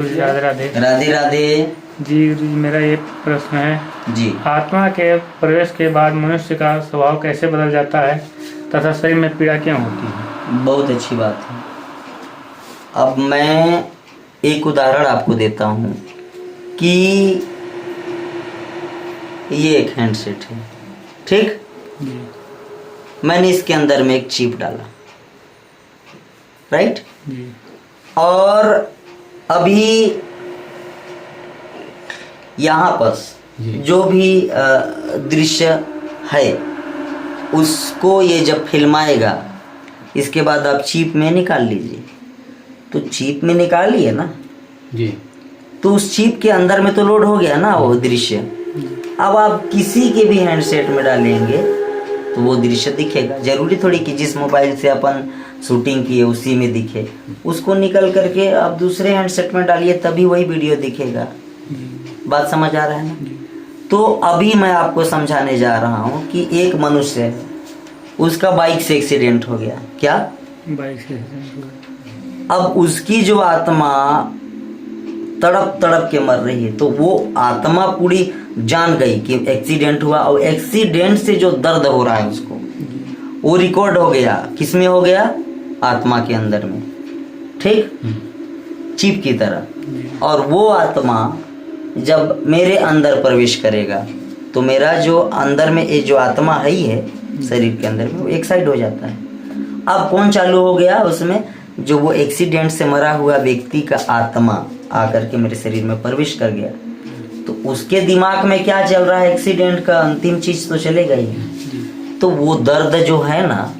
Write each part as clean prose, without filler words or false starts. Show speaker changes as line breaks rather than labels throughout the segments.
राधे राधे।
राधे राधे।
जी गुरु जी, मेरा ये प्रश्न है
जी।
आत्मा के प्रवेश के बाद मनुष्य का स्वभाव कैसे बदल जाता है तथा शरीर में पीड़ा क्यों होती है?
बहुत अच्छी बात है। अब मैं एक उदाहरण आपको देता हूँ कि ये एक हैंडसेट है, ठीक।
जी।
मैंने इसके अंदर में एक चिप डाला, राइट।
जी।
और अभी यहाँ पर जो भी दृश्य है उसको ये जब फिल्माएगा, इसके बाद आप चिप में निकाल लीजिए। तो चिप में निकालिए ना
जी।
तो उस चिप के अंदर में तो लोड हो गया ना वो दृश्य। अब आप किसी के भी हैंडसेट में डालेंगे तो वो दृश्य दिखेगा। जरूरी थोड़ी कि जिस मोबाइल से अपन शूटिंग किए उसी में दिखे। उसको निकल करके आप दूसरे हैंडसेट में डालिए तभी वही वीडियो दिखेगा। बात समझ आ रहा है ना? तो अभी मैं आपको समझाने जा रहा हूँ कि एक मनुष्य है, उसका बाइक से एक्सीडेंट हो गया। क्या?
बाइक से।
अब उसकी जो आत्मा तड़प तड़प के मर रही है, तो वो आत्मा पूरी जान गई कि एक्सीडेंट हुआ, और एक्सीडेंट से जो दर्द हो रहा है उसको वो रिकॉर्ड हो गया। किसमें हो गया? आत्मा के अंदर में, ठीक, चिप की तरह। और वो आत्मा जब मेरे अंदर प्रवेश करेगा तो मेरा जो अंदर में ये जो आत्मा है ही है शरीर के अंदर में, वो एक साइड हो जाता है। अब कौन चालू हो गया उसमें? जो वो एक्सीडेंट से मरा हुआ व्यक्ति का आत्मा आकर के मेरे शरीर में प्रवेश कर गया। तो उसके दिमाग में क्या चल रहा है? एक्सीडेंट का अंतिम चीज तो चलेगा ही। तो वो दर्द जो है ना,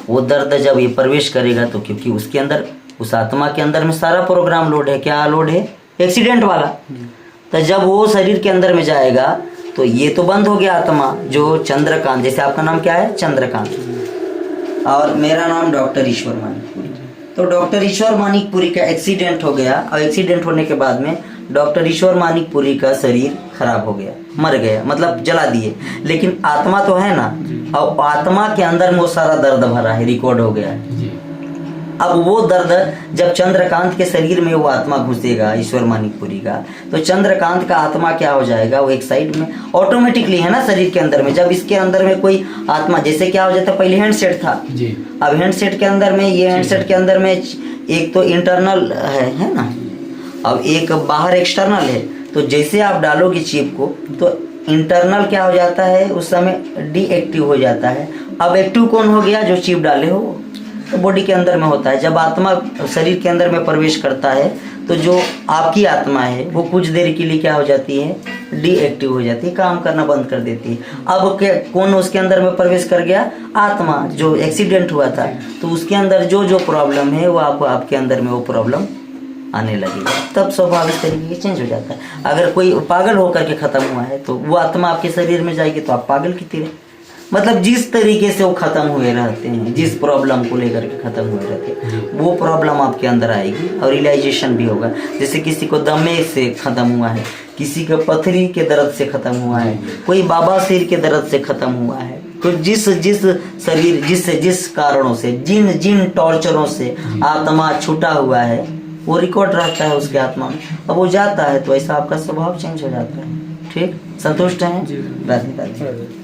वो दर्द जब ये प्रवेश करेगा तो क्योंकि उसके अंदर, उस आत्मा के अंदर में सारा प्रोग्राम लोड है। क्या लोड है? एक्सीडेंट वाला। तो जब वो शरीर के अंदर में जाएगा तो ये तो बंद हो गया आत्मा। जो चंद्रकांत, जैसे आपका नाम क्या है? चंद्रकांत, और मेरा नाम डॉक्टर ईश्वर मानिकपुरी। तो डॉक्टर ईश्वर मानिकपुरी का एक्सीडेंट हो गया, और एक्सीडेंट होने के बाद में डॉक्टर ईश्वर मानिकपुरी का शरीर खराब हो गया, मर गया, मतलब जला दिए। लेकिन आत्मा तो है ना, और आत्मा के अंदर में वो सारा दर्द भरा है, रिकॉर्ड हो गया है। अब वो दर्द जब चंद्रकांत के शरीर में वो आत्मा घुसेगा, ईश्वर मानिकपुरी का, तो चंद्रकांत का आत्मा क्या हो जाएगा? वो एक साइड में ऑटोमेटिकली है ना शरीर के अंदर में। जब इसके अंदर में कोई आत्मा, जैसे क्या हो जाता है, पहले हैंडसेट था जी। अब हैंडसेट के अंदर में, ये हैंडसेट के अंदर में एक तो इंटरनल है ना, अब एक बाहर एक्सटर्नल है। तो जैसे आप डालोगे चिप को तो इंटरनल क्या हो जाता है उस समय? डीएक्टिव हो जाता है। अब एक्टिव कौन हो गया? जो चिप डाले हो। तो बॉडी के अंदर में होता है। जब आत्मा शरीर के अंदर में प्रवेश करता है तो जो आपकी आत्मा है वो कुछ देर के लिए क्या हो जाती है? डीएक्टिव हो जाती है, काम करना बंद कर देती है। अब कौन उसके अंदर में प्रवेश कर गया? आत्मा, जो एक्सीडेंट हुआ था। तो उसके अंदर जो जो प्रॉब्लम है वो आपके अंदर में वो प्रॉब्लम आने लगेगा। तब स्वाभाविक तरीके से चेंज हो जाता है। अगर कोई पागल होकर के खत्म हुआ है तो वो आत्मा आपके शरीर में जाएगी तो आप पागल की तरह, मतलब जिस तरीके से वो खत्म हुए रहते हैं, जिस प्रॉब्लम को लेकर के खत्म हुए रहते हैं, वो प्रॉब्लम आपके अंदर आएगी और रियलाइजेशन भी होगा। जैसे किसी को दमे से खत्म हुआ है, किसी को पथरी के दर्द से खत्म हुआ है, कोई बाबा सिर के दर्द से खत्म हुआ है, तो जिस शरीर जिस कारणों से, जिन टॉर्चरों से आत्मा छूटा हुआ है वो रिकॉर्ड रहता है उसके आत्मा में। अब वो जाता है तो ऐसा आपका स्वभाव चेंज हो जाता है। ठीक, संतुष्ट हैं? राधे राधे।